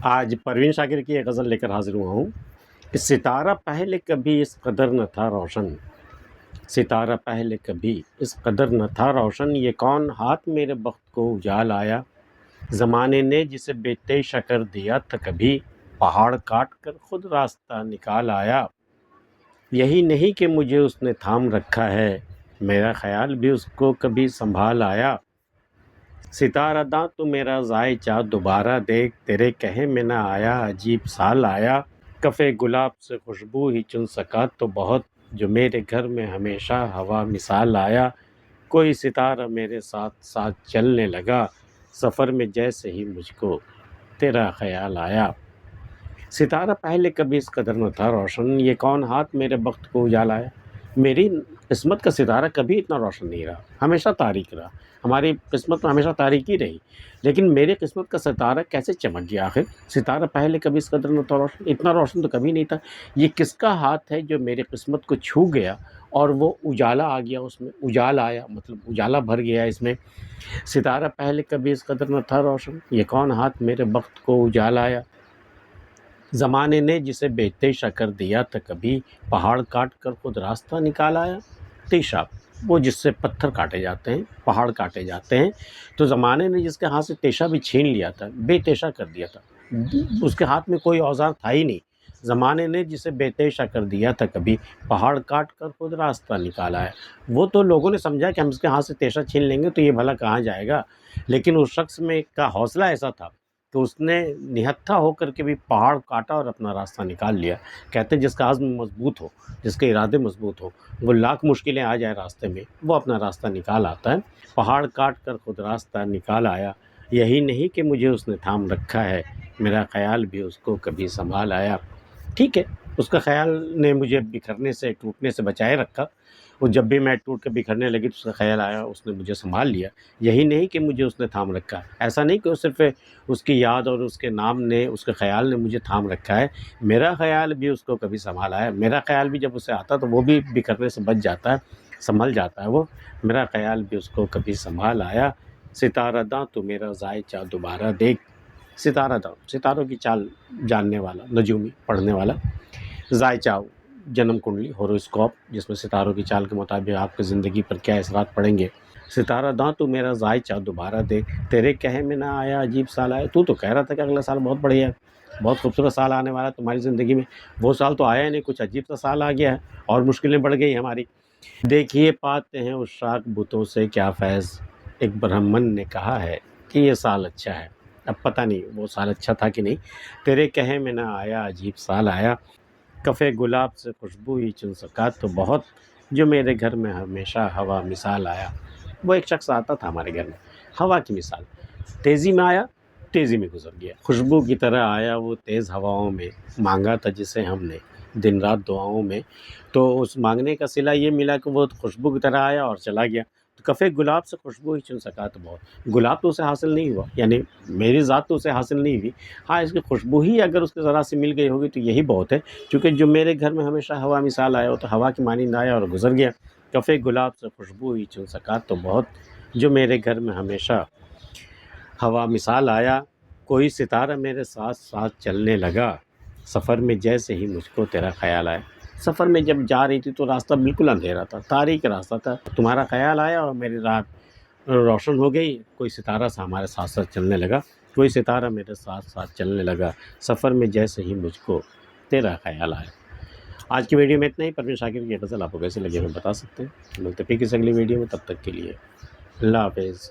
آج پروین شاکر کی ایک غزل لے کر حاضر ہوا ہوں کہ ستارہ پہلے کبھی اس قدر نہ تھا روشن، ستارہ پہلے کبھی اس قدر نہ تھا روشن، یہ کون ہاتھ میرے بخت کو اجال آیا، زمانے نے جسے بے تیشہ کر دیا تھا کبھی، پہاڑ کاٹ کر خود راستہ نکال آیا، یہی نہیں کہ مجھے اس نے تھام رکھا ہے، میرا خیال بھی اس کو کبھی سنبھال آیا، ستارہ داں تو میرا ذائچہ دوبارہ دیکھ، تیرے کہے میں نہ آیا عجیب سال آیا، کف گلاب سے خوشبو ہی چن سکا تو بہت، جو میرے گھر میں ہمیشہ ہوا مثال آیا، کوئی ستارہ میرے ساتھ ساتھ چلنے لگا، سفر میں جیسے ہی مجھ کو تیرا خیال آیا، ستارہ پہلے کبھی اس قدر نہ تھا روشن، یہ کون ہاتھ میرے بخت کو اجال آیا، میری قسمت کا ستارہ کبھی اتنا روشن نہیں رہا، ہمیشہ تاریک رہا، ہماری قسمت تو ہمیشہ تاریک ہی رہی، لیکن میری قسمت کا ستارہ کیسے چمک گیا آخر، ستارہ پہلے کبھی اس قدر نہ تھا روشن، اتنا روشن تو کبھی نہیں تھا، یہ کس کا ہاتھ ہے جو میری قسمت کو چھو گیا اور وہ اجالا آ گیا، اس میں اجال آیا، مطلب اجالا بھر گیا اس میں، ستارہ پہلے کبھی اس قدر نہ تھا روشن، یہ کون ہاتھ میرے بخت کو اجال آیا، زمانے نے جسے بے تیشہ کر دیا تھا کبھی، پہاڑ کاٹ کر خود راستہ نکال آیا، تیشہ وہ جس سے پتھر کاٹے جاتے ہیں، پہاڑ کاٹے جاتے ہیں، تو زمانے نے جس کے ہاتھ سے تیشہ بھی چھین لیا تھا، بے تیشہ کر دیا تھا، اس کے ہاتھ میں کوئی اوزار تھا ہی نہیں، زمانے نے جسے بے تیشہ کر دیا تھا کبھی، پہاڑ کاٹ کر خود راستہ نکال آیا، وہ تو لوگوں نے سمجھا کہ ہم اس کے ہاتھ سے تیشہ چھین لیں گے تو یہ بھلا کہاں جائے گا، لیکن اس شخص میں کا حوصلہ ایسا تھا کہ اس نے نہتھا ہو کر کے بھی پہاڑ کاٹا اور اپنا راستہ نکال لیا، کہتے ہیں جس کا عزم مضبوط ہو، جس کے ارادے مضبوط ہو، وہ لاکھ مشکلیں آ جائے راستے میں، وہ اپنا راستہ نکال آتا ہے، پہاڑ کاٹ کر خود راستہ نکال آیا، یہی نہیں کہ مجھے اس نے تھام رکھا ہے، میرا خیال بھی اس کو کبھی سنبھال آیا، ٹھیک ہے، اس کا خیال نے مجھے بکھرنے سے، ٹوٹنے سے بچائے رکھا، وہ جب بھی میں ٹوٹ کے بکھرنے لگی تو اس کا خیال آیا، اس نے مجھے سنبھال لیا، یہی نہیں کہ مجھے اس نے تھام رکھا، ایسا نہیں کہ صرف اس کی یاد اور اس کے نام نے، اس کے خیال نے مجھے تھام رکھا ہے، میرا خیال بھی اس کو کبھی سنبھالا ہے، میرا خیال بھی جب اسے آتا تو وہ بھی بکھرنے سے بچ جاتا ہے، سنبھل جاتا ہے وہ، میرا خیال بھی اس کو کبھی سنبھال آیا، ستارہ داں تو میرا ذائچہ دوبارہ دیکھ، ستارہ داں ستاروں کی چال جاننے والا، نجومی پڑھنے والا، ذائچہ جنم کنڈلی ہوروسکوپ جس میں ستاروں کی چال کے مطابق آپ کی زندگی پر کیا اثرات پڑیں گے، ستارہ داں تو میرا ذائچہ دوبارہ دیکھ، تیرے کہے میں نہ آیا عجیب سال آیا، تو کہہ رہا تھا کہ اگلا سال بہت بڑھیا ہے، بہت خوبصورت سال آنے والا ہے تمہاری زندگی میں، وہ سال تو آیا ہی نہیں، کچھ عجیب سا سال آ گیا ہے اور مشکلیں بڑھ گئی ہماری، دیکھیے پاتے ہیں اس شاک بتوں سے کیا فیض، ایک برہمن نے کہا ہے کہ یہ سال اچھا ہے، اب پتہ نہیں وہ سال اچھا تھا کہ نہیں، تیرے کہے میں نہ آیا عجیب سال آیا، کف گلاب سے خوشبو ہی چن سکا تو بہت، جو میرے گھر میں ہمیشہ ہوا مثال آیا، وہ ایک شخص آتا تھا ہمارے گھر میں، ہوا کی مثال، تیزی میں آیا، تیزی میں گزر گیا، خوشبو کی طرح آیا وہ تیز ہواؤں میں، مانگا تھا جسے ہم نے دن رات دعاؤں میں، تو اس مانگنے کا صلہ یہ ملا کہ وہ خوشبو کی طرح آیا اور چلا گیا، تو کف گلاب سے خوشبو ہی چن سکا تو بہت، گلاب تو اسے حاصل نہیں ہوا، یعنی میری ذات تو اسے حاصل نہیں ہوئی، ہاں اس کی خوشبو ہی اگر اس کے ذرا سی مل گئی ہوگی تو یہی بہت ہے، کیونکہ جو میرے گھر میں ہمیشہ ہوا مثال آیا وہ تو ہوا کی مانند آیا اور گزر گیا، کف گلاب سے خوشبو ہی چن سکا تو بہت، جو میرے گھر میں ہمیشہ ہوا مثال آیا، کوئی ستارہ میرے ساتھ ساتھ چلنے لگا، سفر میں جیسے ہی مجھ کو تیرا خیال آیا، سفر میں جب جا رہی تھی تو راستہ بالکل اندھیرا تھا، تاریک راستہ تھا، تمہارا خیال آیا اور میری رات روشن ہو گئی، کوئی ستارہ سا ہمارے ساتھ ساتھ چلنے لگا، کوئی ستارہ میرے ساتھ ساتھ چلنے لگا، سفر میں جیسے ہی مجھ کو تیرا خیال آیا۔ آج کی ویڈیو میں اتنا ہی، پروین شاکر کی غزل آپ کو کیسے لگی ہمیں بتا سکتے ہیں، ملتے پھر کسی اگلی ویڈیو میں، تب تک کے لیے اللہ حافظ۔